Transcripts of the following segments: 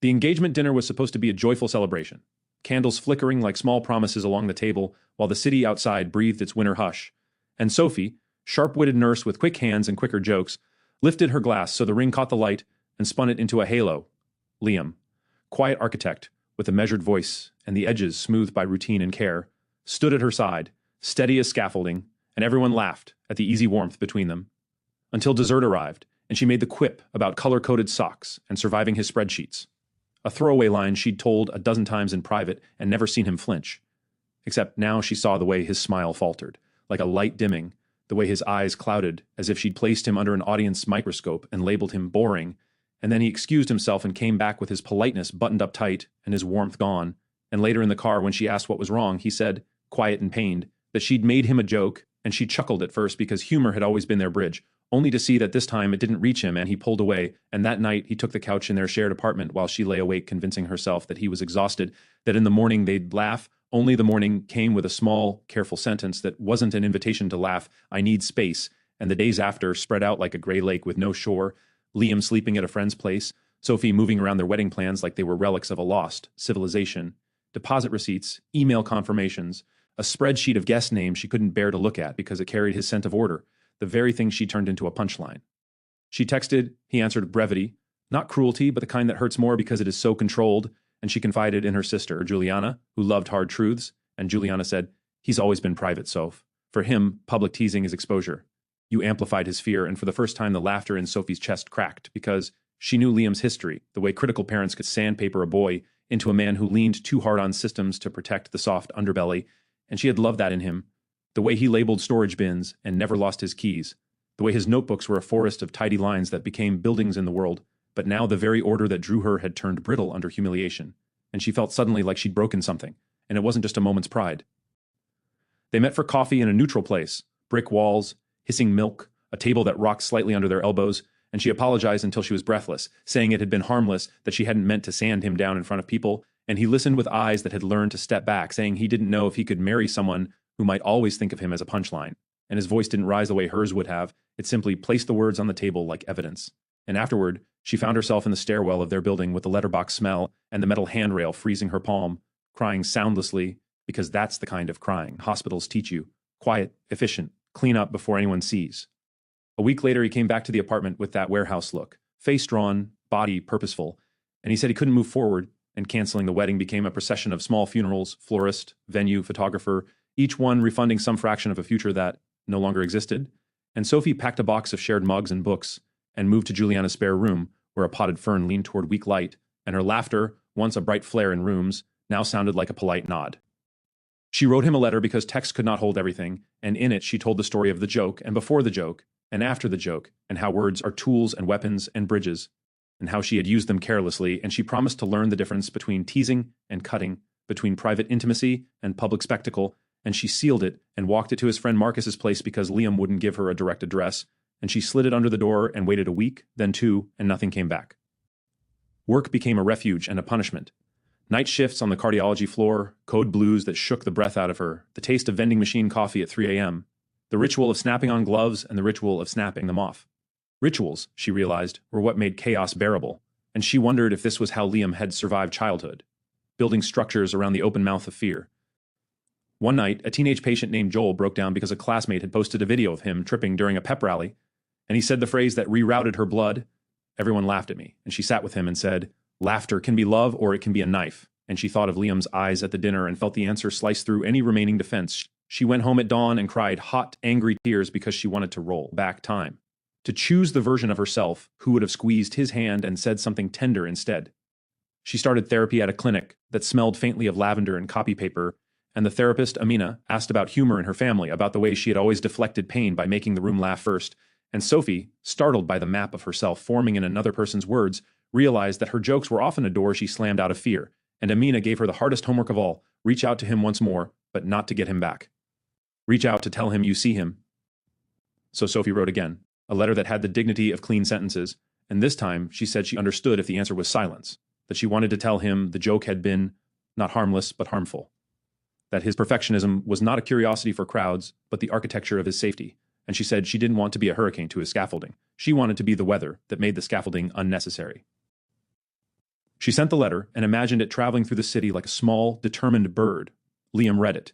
The engagement dinner was supposed to be a joyful celebration, candles flickering like small promises along the table while the city outside breathed its winter hush. And Sophie, sharp-witted nurse with quick hands and quicker jokes, lifted her glass so the ring caught the light and spun it into a halo. Liam, quiet architect with a measured voice and the edges smoothed by routine and care, stood at her side, steady as scaffolding, and everyone laughed at the easy warmth between them. Until dessert arrived, and she made the quip about color-coded socks and surviving his spreadsheets. A throwaway line she'd told a dozen times in private and never seen him flinch. Except now she saw the way his smile faltered, like a light dimming, the way his eyes clouded as if she'd placed him under an audience microscope and labeled him boring, and then he excused himself and came back with his politeness buttoned up tight and his warmth gone, and later in the car when she asked what was wrong, he said, quiet and pained, that she'd made him a joke, and she chuckled at first because humor had always been their bridge, only to see that this time it didn't reach him and he pulled away, and that night he took the couch in their shared apartment while she lay awake convincing herself that he was exhausted, that in the morning they'd laugh, only the morning came with a small, careful sentence that wasn't an invitation to laugh, I need space, and the days after spread out like a gray lake with no shore, Liam sleeping at a friend's place, Sophie moving around their wedding plans like they were relics of a lost civilization, deposit receipts, email confirmations, a spreadsheet of guest names she couldn't bear to look at because it carried his scent of order, the very thing she turned into a punchline. She texted, he answered with brevity, not cruelty, but the kind that hurts more because it is so controlled, and she confided in her sister, Juliana, who loved hard truths, and Juliana said, he's always been private, Soph. For him, public teasing is exposure. You amplified his fear, and for the first time the laughter in Sophie's chest cracked, because she knew Liam's history, the way critical parents could sandpaper a boy into a man who leaned too hard on systems to protect the soft underbelly, and she had loved that in him, the way he labeled storage bins and never lost his keys, the way his notebooks were a forest of tidy lines that became buildings in the world, but now the very order that drew her had turned brittle under humiliation, and she felt suddenly like she'd broken something, and it wasn't just a moment's pride. They met for coffee in a neutral place, brick walls, hissing milk, a table that rocked slightly under their elbows, and she apologized until she was breathless, saying it had been harmless, that she hadn't meant to sand him down in front of people, and he listened with eyes that had learned to step back, saying he didn't know if he could marry someone who might always think of him as a punchline, and his voice didn't rise the way hers would have, it simply placed the words on the table like evidence. And afterward, she found herself in the stairwell of their building with the letterbox smell and the metal handrail freezing her palm, crying soundlessly, because that's the kind of crying hospitals teach you. Quiet, efficient, clean up before anyone sees. A week later, he came back to the apartment with that warehouse look, face drawn, body purposeful, and he said he couldn't move forward, and canceling the wedding became a procession of small funerals, florist, venue, photographer, each one refunding some fraction of a future that no longer existed, and Sophie packed a box of shared mugs and books and moved to Juliana's spare room, where a potted fern leaned toward weak light, and her laughter, once a bright flare in rooms, now sounded like a polite nod. She wrote him a letter because text could not hold everything, and in it she told the story of the joke, and before the joke, and after the joke, and how words are tools and weapons and bridges, and how she had used them carelessly, and she promised to learn the difference between teasing and cutting, between private intimacy and public spectacle, and she sealed it and walked it to his friend Marcus's place because Liam wouldn't give her a direct address, and she slid it under the door and waited a week, then two, and nothing came back. Work became a refuge and a punishment. Night shifts on the cardiology floor, code blues that shook the breath out of her, the taste of vending machine coffee at 3 a.m., the ritual of snapping on gloves and the ritual of snapping them off. Rituals, she realized, were what made chaos bearable, and she wondered if this was how Liam had survived childhood, building structures around the open mouth of fear. One night, a teenage patient named Joel broke down because a classmate had posted a video of him tripping during a pep rally, and he said the phrase that rerouted her blood. Everyone laughed at me, and she sat with him and said, laughter can be love or it can be a knife, and she thought of Liam's eyes at the dinner and felt the answer slice through any remaining defense. She went home at dawn and cried hot, angry tears because she wanted to roll back time, to choose the version of herself who would have squeezed his hand and said something tender instead. She started therapy at a clinic that smelled faintly of lavender and copy paper, and the therapist, Amina, asked about humor in her family, about the way she had always deflected pain by making the room laugh first, and Sophie, startled by the map of herself forming in another person's words, realized that her jokes were often a door she slammed out of fear, and Amina gave her the hardest homework of all, reach out to him once more, but not to get him back. Reach out to tell him you see him. So Sophie wrote again, a letter that had the dignity of clean sentences, and this time she said she understood if the answer was silence, that she wanted to tell him the joke had been not harmless but harmful, that his perfectionism was not a curiosity for crowds, but the architecture of his safety, and she said she didn't want to be a hurricane to his scaffolding. She wanted to be the weather that made the scaffolding unnecessary. She sent the letter and imagined it traveling through the city like a small, determined bird. Liam read it.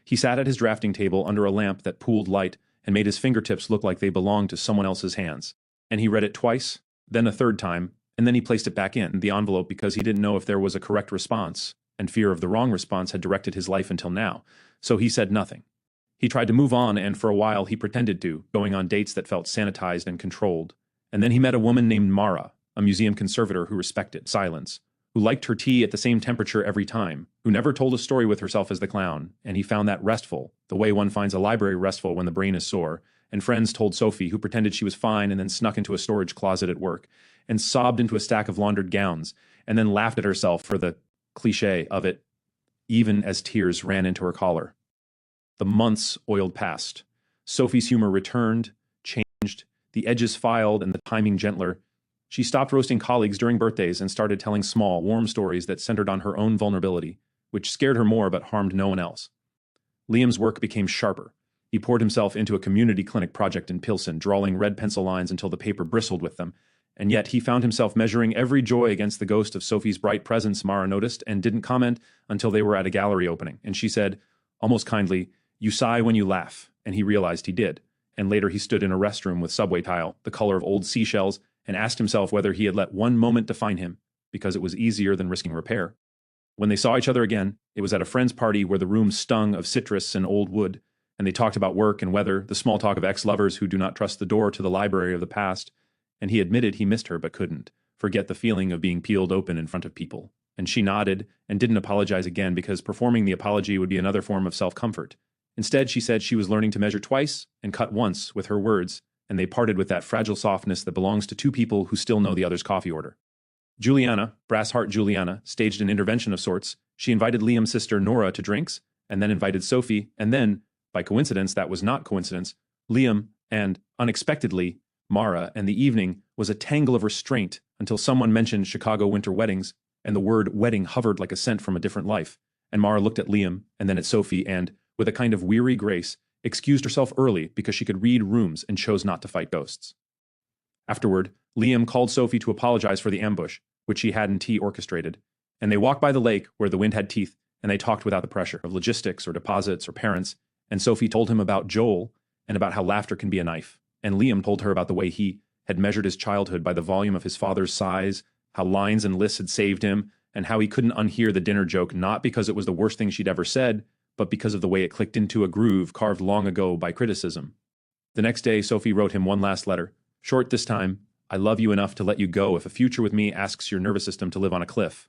He sat at his drafting table under a lamp that pooled light and made his fingertips look like they belonged to someone else's hands. And he read it twice, then a third time, and then he placed it back in the envelope because he didn't know if there was a correct response, and fear of the wrong response had directed his life until now, so he said nothing. He tried to move on, and for a while he pretended to, going on dates that felt sanitized and controlled. And then he met a woman named Mara, a museum conservator who respected silence, who liked her tea at the same temperature every time, who never told a story with herself as the clown, and he found that restful, the way one finds a library restful when the brain is sore. And friends told Sophie, who pretended she was fine and then snuck into a storage closet at work, and sobbed into a stack of laundered gowns, and then laughed at herself for the cliché of it, even as tears ran into her collar. The months oiled past. Sophie's humor returned, changed, the edges filed and the timing gentler. She stopped roasting colleagues during birthdays and started telling small, warm stories that centered on her own vulnerability, which scared her more but harmed no one else. Liam's work became sharper. He poured himself into a community clinic project in Pilsen, drawing red pencil lines until the paper bristled with them, and yet he found himself measuring every joy against the ghost of Sophie's bright presence. Mara noticed and didn't comment until they were at a gallery opening, and she said, almost kindly, "You sigh when you laugh," and he realized he did. And later he stood in a restroom with subway tile, the color of old seashells, and asked himself whether he had let one moment define him, because it was easier than risking repair. When they saw each other again, it was at a friend's party where the room stung of citrus and old wood, and they talked about work and weather, the small talk of ex-lovers who do not trust the door to the library of the past, and he admitted he missed her but couldn't forget the feeling of being peeled open in front of people. And she nodded and didn't apologize again because performing the apology would be another form of self-comfort. Instead, she said she was learning to measure twice and cut once with her words, and they parted with that fragile softness that belongs to two people who still know the other's coffee order. Juliana, Brass Heart Juliana, staged an intervention of sorts. She invited Liam's sister Nora to drinks, and then invited Sophie, and then, by coincidence that was not coincidence, Liam, and, unexpectedly, Mara, and the evening was a tangle of restraint until someone mentioned Chicago winter weddings, and the word wedding hovered like a scent from a different life, and Mara looked at Liam, and then at Sophie, and, with a kind of weary grace, excused herself early because she could read rooms and chose not to fight ghosts. Afterward, Liam called Sophie to apologize for the ambush, which he had and T orchestrated, and they walked by the lake where the wind had teeth, and they talked without the pressure of logistics or deposits or parents, and Sophie told him about Joel and about how laughter can be a knife, and Liam told her about the way he had measured his childhood by the volume of his father's sighs, how lines and lists had saved him, and how he couldn't unhear the dinner joke not because it was the worst thing she'd ever said, but because of the way it clicked into a groove carved long ago by criticism. The next day, Sophie wrote him one last letter. Short this time, "I love you enough to let you go if a future with me asks your nervous system to live on a cliff.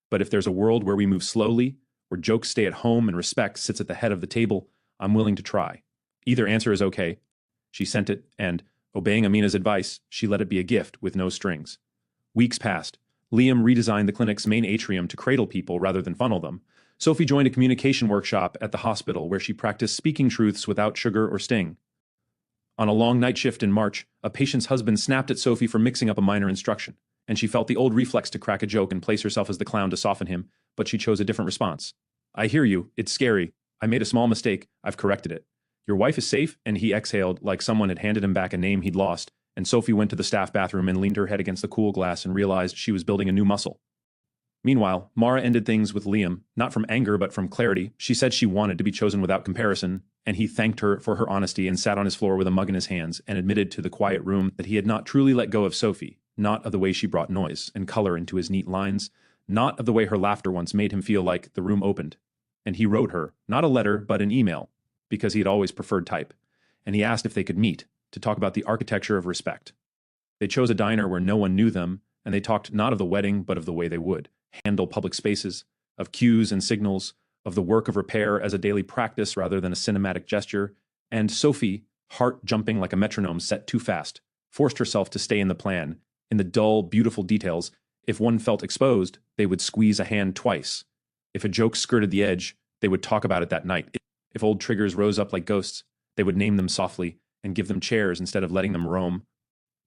But if there's a world where we move slowly, where jokes stay at home and respect sits at the head of the table, I'm willing to try. Either answer is okay." She sent it, and, obeying Amina's advice, she let it be a gift with no strings. Weeks passed. Liam redesigned the clinic's main atrium to cradle people rather than funnel them. Sophie joined a communication workshop at the hospital where she practiced speaking truths without sugar or sting. On a long night shift in March, a patient's husband snapped at Sophie for mixing up a minor instruction, and she felt the old reflex to crack a joke and place herself as the clown to soften him, but she chose a different response. "I hear you. It's scary. I made a small mistake. I've corrected it. Your wife is safe," and he exhaled like someone had handed him back a name he'd lost, and Sophie went to the staff bathroom and leaned her head against the cool glass and realized she was building a new muscle. Meanwhile, Mara ended things with Liam, not from anger but from clarity. She said she wanted to be chosen without comparison, and he thanked her for her honesty and sat on his floor with a mug in his hands and admitted to the quiet room that he had not truly let go of Sophie, not of the way she brought noise and color into his neat lines, not of the way her laughter once made him feel like the room opened. And he wrote her, not a letter but an email, because he had always preferred type, and he asked if they could meet to talk about the architecture of respect. They chose a diner where no one knew them, and they talked not of the wedding but of the way they would handle public spaces, of cues and signals, of the work of repair as a daily practice rather than a cinematic gesture, and Sophie, heart jumping like a metronome set too fast, forced herself to stay in the plan, in the dull, beautiful details. If one felt exposed, they would squeeze a hand twice. If a joke skirted the edge, they would talk about it that night. If old triggers rose up like ghosts, they would name them softly and give them chairs instead of letting them roam.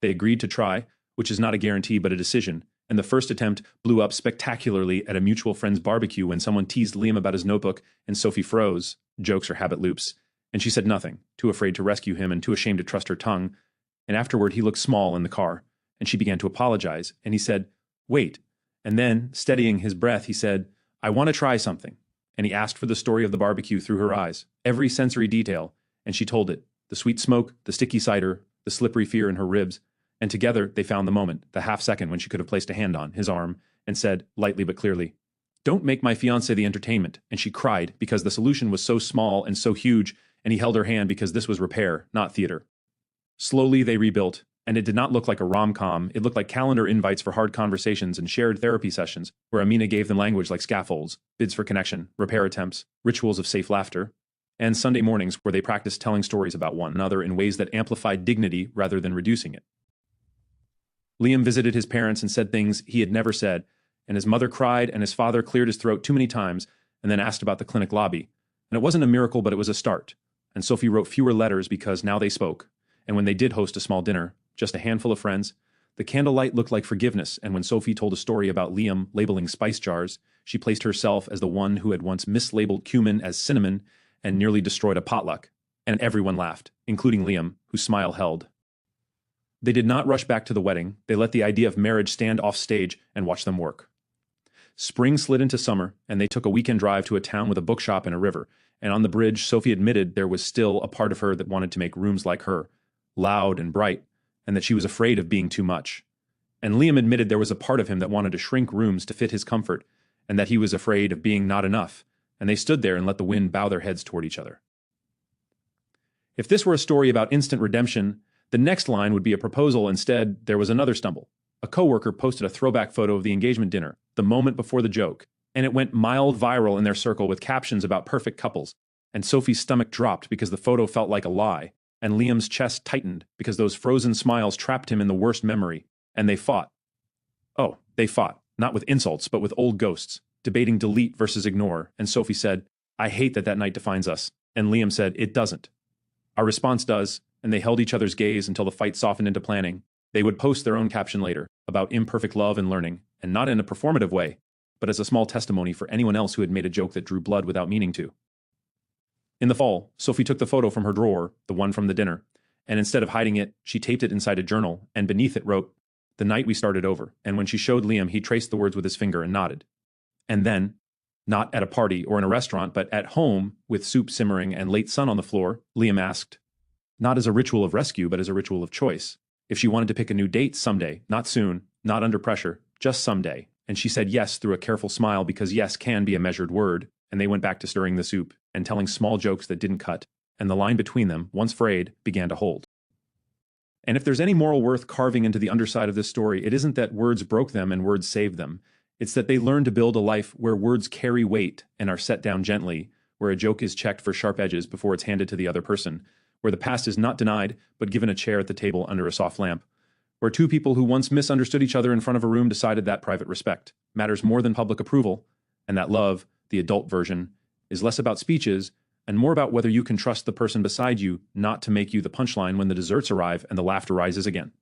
They agreed to try, which is not a guarantee but a decision, and the first attempt blew up spectacularly at a mutual friend's barbecue when someone teased Liam about his notebook and Sophie froze. Jokes are habit loops. And she said nothing, too afraid to rescue him and too ashamed to trust her tongue. And afterward he looked small in the car, and she began to apologize, and he said, "Wait," And then, steadying his breath, he said, I want to try something. And he asked for the story of the barbecue through her eyes, every sensory detail, and she told it, the sweet smoke, the sticky cider, the slippery fear in her ribs, and together they found the moment, the half-second when she could have placed a hand on his arm, and said, lightly but clearly, don't make my fiancé the entertainment, and she cried because the solution was so small and so huge, and he held her hand because this was repair, not theater. Slowly they rebuilt, and it did not look like a rom-com, it looked like calendar invites for hard conversations and shared therapy sessions, where Amina gave them language like scaffolds, bids for connection, repair attempts, rituals of safe laughter, and Sunday mornings where they practiced telling stories about one another in ways that amplified dignity rather than reducing it. Liam visited his parents and said things he had never said, and his mother cried and his father cleared his throat too many times and then asked about the clinic lobby. And it wasn't a miracle, but it was a start. And Sophie wrote fewer letters because now they spoke. And when they did host a small dinner, just a handful of friends, the candlelight looked like forgiveness, and when Sophie told a story about Liam labeling spice jars, she placed herself as the one who had once mislabeled cumin as cinnamon and nearly destroyed a potluck. And everyone laughed, including Liam, whose smile held. They did not rush back to the wedding. They let the idea of marriage stand off stage and watch them work. Spring slid into summer, and they took a weekend drive to a town with a bookshop and a river, and on the bridge, Sophie admitted there was still a part of her that wanted to make rooms like her, loud and bright, and that she was afraid of being too much. And Liam admitted there was a part of him that wanted to shrink rooms to fit his comfort, and that he was afraid of being not enough, and they stood there and let the wind bow their heads toward each other. If this were a story about instant redemption, the next line would be a proposal. Instead, there was another stumble. A coworker posted a throwback photo of the engagement dinner, the moment before the joke, and it went mild viral in their circle with captions about perfect couples, and Sophie's stomach dropped because the photo felt like a lie, and Liam's chest tightened because those frozen smiles trapped him in the worst memory, and they fought. Oh, they fought, not with insults, but with old ghosts, debating delete versus ignore, and Sophie said, I hate that night defines us, and Liam said, it doesn't. Our response does, and they held each other's gaze until the fight softened into planning. They would post their own caption later, about imperfect love and learning, and not in a performative way, but as a small testimony for anyone else who had made a joke that drew blood without meaning to. In the fall, Sophie took the photo from her drawer, the one from the dinner, and instead of hiding it, she taped it inside a journal, and beneath it wrote, the night we started over, and when she showed Liam, he traced the words with his finger and nodded. And then, not at a party or in a restaurant, but at home, with soup simmering and late sun on the floor, Liam asked, not as a ritual of rescue, but as a ritual of choice, if she wanted to pick a new date someday, not soon, not under pressure, just someday. And she said yes through a careful smile because yes can be a measured word, and they went back to stirring the soup and telling small jokes that didn't cut, and the line between them, once frayed, began to hold. And if there's any moral worth carving into the underside of this story, it isn't that words broke them and words saved them. It's that they learned to build a life where words carry weight and are set down gently, where a joke is checked for sharp edges before it's handed to the other person, where the past is not denied but given a chair at the table under a soft lamp, where two people who once misunderstood each other in front of a room decided that private respect matters more than public approval, and that love, the adult version, is less about speeches and more about whether you can trust the person beside you not to make you the punchline when the desserts arrive and the laughter rises again.